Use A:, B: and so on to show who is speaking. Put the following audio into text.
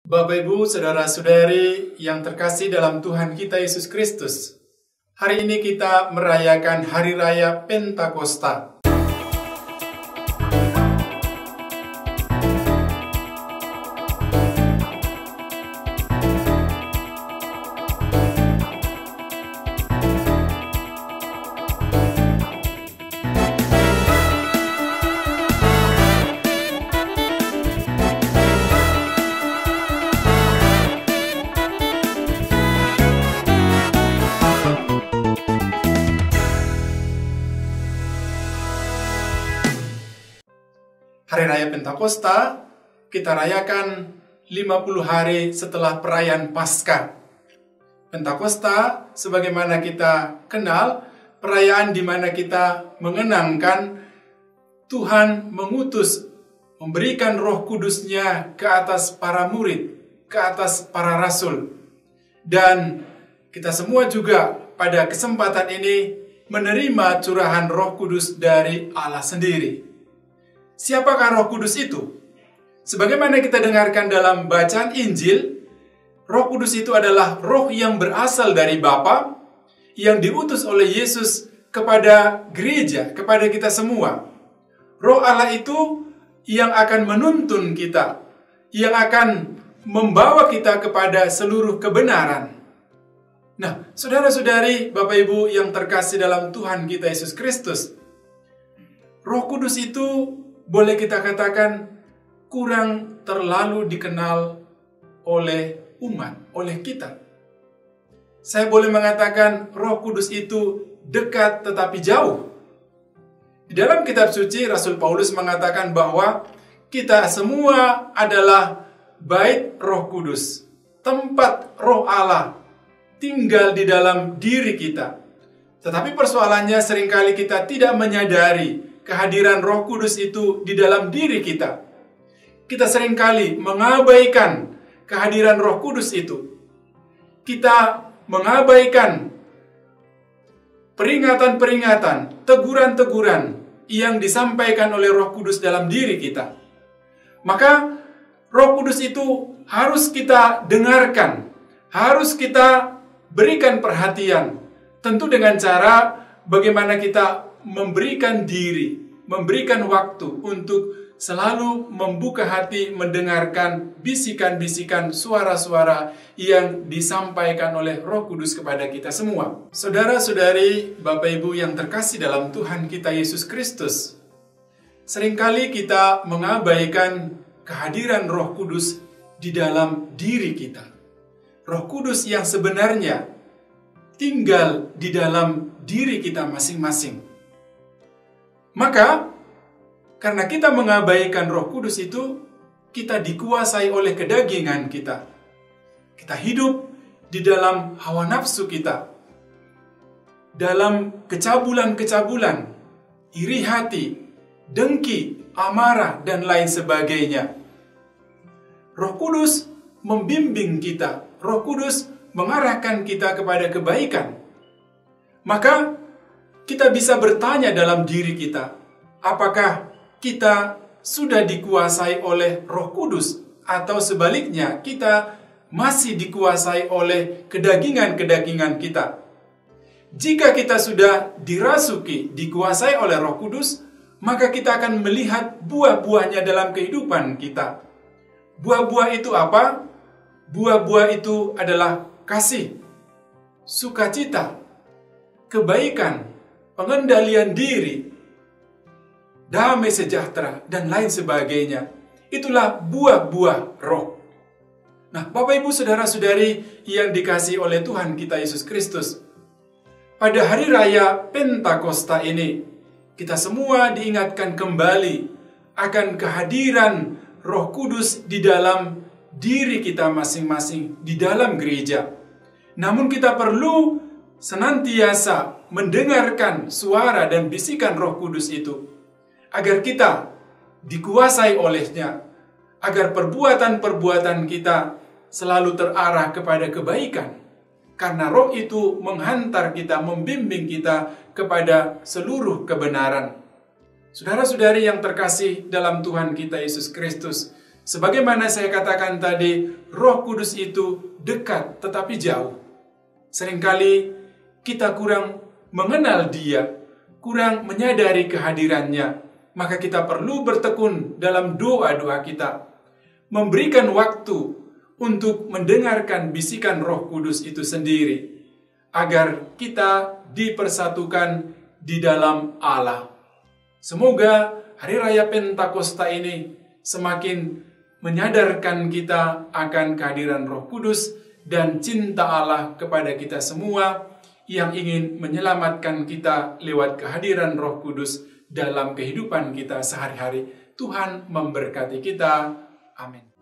A: Bapak, Ibu, Saudara-saudari yang terkasih dalam Tuhan kita Yesus Kristus, hari ini kita merayakan Hari Raya Pentakosta. Hari Raya Pentakosta kita rayakan 50 hari setelah perayaan Paskah. Pentakosta, sebagaimana kita kenal, perayaan di mana kita mengenangkan Tuhan mengutus, memberikan Roh Kudus-Nya ke atas para murid, ke atas para rasul. Dan kita semua juga pada kesempatan ini menerima curahan Roh Kudus dari Allah sendiri. Siapakah Roh Kudus itu? Sebagaimana kita dengarkan dalam bacaan Injil, Roh Kudus itu adalah roh yang berasal dari Bapa, yang diutus oleh Yesus kepada gereja, kepada kita semua. Roh Allah itu yang akan menuntun kita, yang akan membawa kita kepada seluruh kebenaran. Nah, saudara-saudari, Bapak Ibu yang terkasih dalam Tuhan kita Yesus Kristus, Roh Kudus itu boleh kita katakan kurang terlalu dikenal oleh umat, oleh kita. Saya boleh mengatakan Roh Kudus itu dekat tetapi jauh. Di dalam kitab suci, Rasul Paulus mengatakan bahwa kita semua adalah bait Roh Kudus, tempat Roh Allah tinggal di dalam diri kita. Tetapi persoalannya seringkali kita tidak menyadari kehadiran Roh Kudus itu di dalam diri kita. Kita seringkali mengabaikan kehadiran Roh Kudus itu. Kita mengabaikan peringatan-peringatan, teguran-teguran yang disampaikan oleh Roh Kudus dalam diri kita. Maka Roh Kudus itu harus kita dengarkan, harus kita berikan perhatian. Tentu dengan cara bagaimana kita memberikan diri, memberikan waktu untuk selalu membuka hati mendengarkan bisikan-bisikan suara-suara yang disampaikan oleh Roh Kudus kepada kita semua. Saudara-saudari, Bapak Ibu yang terkasih dalam Tuhan kita Yesus Kristus, seringkali kita mengabaikan kehadiran Roh Kudus di dalam diri kita. Roh Kudus yang sebenarnya tinggal di dalam diri kita masing-masing. Maka, karena kita mengabaikan Roh Kudus itu, kita dikuasai oleh kedagingan kita. Kita hidup di dalam hawa nafsu kita, dalam kecabulan-kecabulan, iri hati, dengki, amarah, dan lain sebagainya. Roh Kudus membimbing kita, Roh Kudus mengarahkan kita kepada kebaikan. Maka, kita bisa bertanya dalam diri kita, apakah kita sudah dikuasai oleh Roh Kudus, atau sebaliknya kita masih dikuasai oleh kedagingan-kedagingan kita. Jika kita sudah dirasuki, dikuasai oleh Roh Kudus, maka kita akan melihat buah-buahnya dalam kehidupan kita. Buah-buah itu apa? Buah-buah itu adalah kasih, sukacita, kebaikan, pengendalian diri, damai sejahtera, dan lain sebagainya. Itulah buah-buah roh. Nah, Bapak Ibu Saudara-saudari yang dikasihi oleh Tuhan kita Yesus Kristus, pada hari raya Pentakosta ini, kita semua diingatkan kembali akan kehadiran Roh Kudus di dalam diri kita masing-masing, di dalam gereja. Namun kita perlu senantiasa mendengarkan suara dan bisikan Roh Kudus itu, agar kita dikuasai olehnya, agar perbuatan-perbuatan kita selalu terarah kepada kebaikan, karena Roh itu menghantar kita, membimbing kita kepada seluruh kebenaran. Saudara-saudari yang terkasih dalam Tuhan kita Yesus Kristus, Sebagaimana saya katakan tadi, Roh Kudus itu dekat tetapi jauh. Seringkali kita kurang mengenal Dia, kurang menyadari kehadirannya. Maka kita perlu bertekun dalam doa-doa kita, memberikan waktu untuk mendengarkan bisikan Roh Kudus itu sendiri, agar kita dipersatukan di dalam Allah. Semoga Hari Raya Pentakosta ini semakin menyadarkan kita akan kehadiran Roh Kudus dan cinta Allah kepada kita semua yang ingin menyelamatkan kita lewat kehadiran Roh Kudus dalam kehidupan kita sehari-hari. Tuhan memberkati kita. Amin.